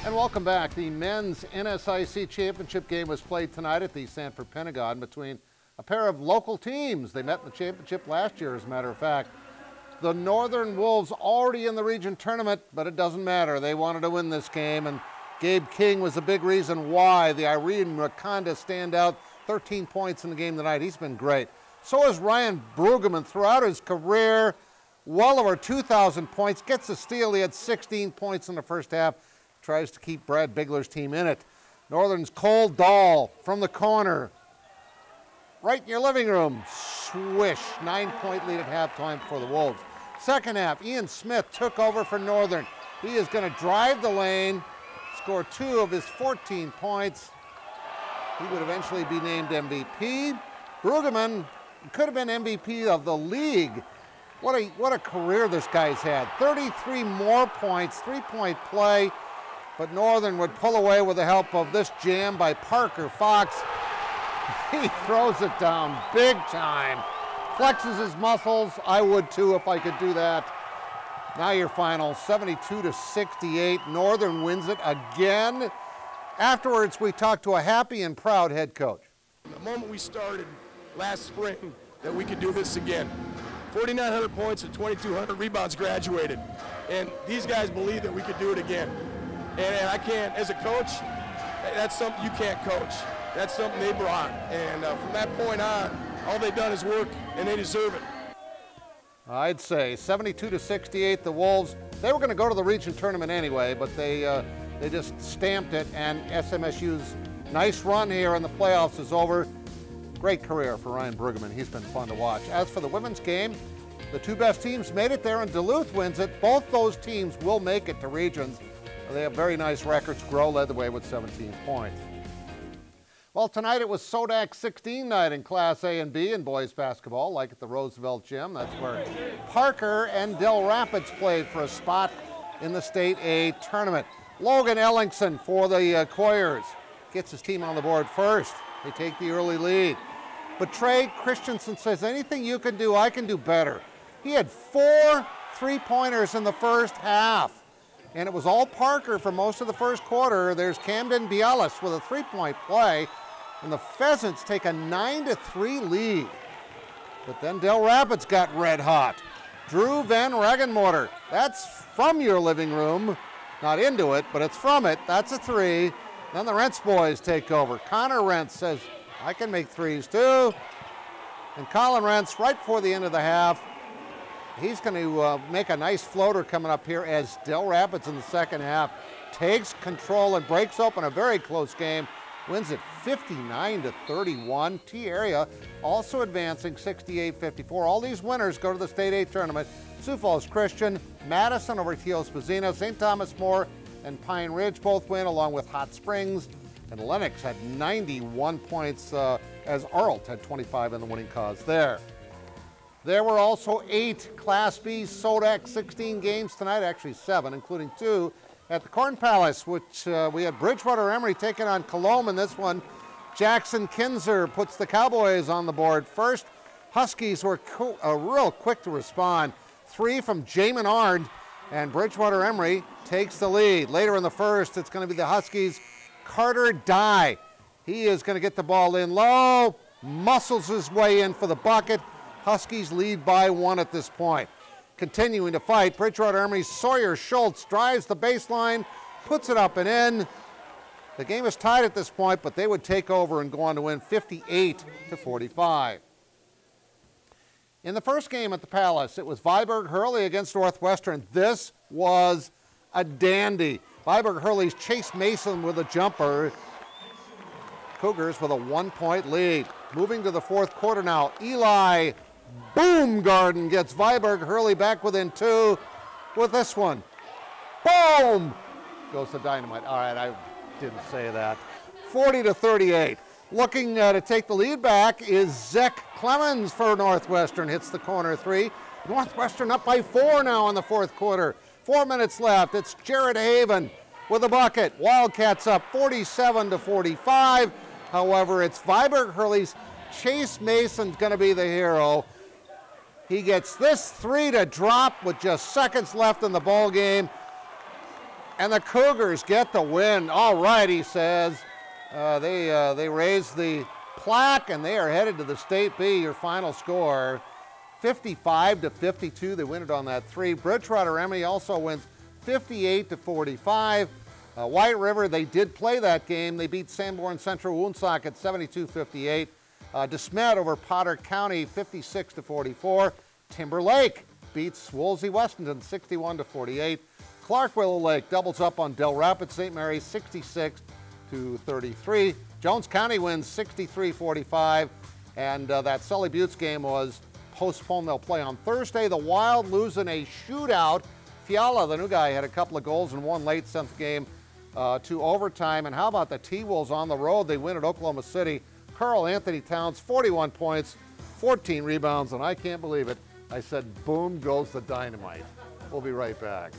And welcome back. The men's NSIC championship game was played tonight at the Sanford Pentagon between a pair of local teams. They met in the championship last year, as a matter of fact. The Northern Wolves already in the region tournament, but it doesn't matter. They wanted to win this game, and Gabe King was a big reason why. The Irene Rakonda standout, 13 points in the game tonight. He's been great. So is Ryan Brueggemann throughout his career, well over 2,000 points, gets a steal. He had 16 points in the first half. Tries to keep Brad Bigler's team in it. Northern's Cole Dahl from the corner. Right in your living room. Swish. 9-point lead at halftime for the Wolves. Second half, Ian Smith took over for Northern. He is going to drive the lane, score 2 of his 14 points. He would eventually be named MVP. Brueggemann could have been MVP of the league. What a career this guy's had. 33 more points, 3-point play. But Northern would pull away with the help of this jam by Parker Fox. He throws it down big time. Flexes his muscles. I would too if I could do that. Now your final, 72-68. Northern wins it again. Afterwards, we talked to a happy and proud head coach. The moment we started last spring that we could do this again. 4,900 points and 2,200 rebounds graduated. And these guys believe that we could do it again. And I can't, as a coach, that's something you can't coach. That's something they brought. And from that point on, all they've done is work, and they deserve it. I'd say 72-68, the Wolves, they were going to go to the region tournament anyway, but they just stamped it, and SMSU's nice run here in the playoffs is over. Great career for Ryan Brueggemann. He's been fun to watch. As for the women's game, the 2 best teams made it there, and Duluth wins it. Both those teams will make it to regions. They have very nice records. Grow led the way with 17 points. Well, tonight it was Sodak 16 night in Class A and B in boys basketball, like at the Roosevelt Gym. That's where Parker and Del Rapids played for a spot in the State A tournament. Logan Ellingson for the Coyers gets his team on the board first. They take the early lead. But Trey Christensen says, anything you can do, I can do better. He had 4 3-pointers in the first half. And it was all Parker for most of the first quarter. There's Camden Bielis with a 3-point play. And the Pheasants take a 9-3 lead. But then Del Rapids got red hot. Drew Van Regenmotor, that's from your living room. Not into it, but it's from it. That's a 3. Then the Rentz boys take over. Connor Rentz says, I can make 3s too. And Colin Rentz, right before the end of the half, he's going to make a nice floater coming up here as Del Rapids in the second half takes control and breaks open a very close game. Wins it 59-31. T-Area also advancing 68-54. All these winners go to the State A tournament. Sioux Falls Christian, Madison over Tio Spazino, St. Thomas More, and Pine Ridge both win, along with Hot Springs. And Lennox had 91 points as Arlt had 25 in the winning cause there. There were also 8 Class B Sodak 16 games tonight, actually 7, including 2 at the Corn Palace, which we had Bridgewater Emory taking on Colombe in this one. Jackson Kinzer puts the Cowboys on the board first. Huskies were real quick to respond. 3 from Jamin Ard, and Bridgewater Emory takes the lead. Later in the first, it's going to be the Huskies' Carter Dye. He is going to get the ball in low, muscles his way in for the bucket. Huskies lead by 1 at this point. Continuing to fight, Bridgewater Emory's Sawyer Schultz drives the baseline, puts it up and in. The game is tied at this point, but they would take over and go on to win 58-45. In the first game at the Palace, it was Viborg Hurley against Northwestern. This was a dandy. Viborg Hurley's Chase Mason with a jumper. Cougars with a 1-point lead. Moving to the fourth quarter now, Eli Boomgarden gets Viborg Hurley back within 2 with this one. Boom! Goes the dynamite. All right, I didn't say that. 40-38. Looking to take the lead back is Zach Clemens for Northwestern. Hits the corner 3. Northwestern up by 4 now in the fourth quarter. 4 minutes left. It's Jared Haven with a bucket. Wildcats up 47-45. However, it's Viborg Hurley's Chase Mason's going to be the hero. He gets this 3 to drop with just seconds left in the ball game. And the Cougars get the win. All right, he says. They raise the plaque, and they are headed to the State B. Your final score, 55-52. They win it on that 3. Bridgewater Emmy also wins 58-45. White River, they did play that game. They beat Sanborn Central Woonsock at 72-58. DeSmet over Potter County, 56-44. Timberlake beats Woolsey Westonton, 61-48. Clark Willow Lake doubles up on Del Rapids St. Mary, 66-33. Jones County wins 63-45. And that Sully Buttes game was postponed. They'll play on Thursday. The Wild losing a shootout. Fiala, the new guy, had a couple of goals in one late 7th game to overtime. And how about the T-Wolves on the road? They win at Oklahoma City. Carl Anthony Towns, 41 points, 14 rebounds, and I can't believe it. I said, boom goes the dynamite. We'll be right back.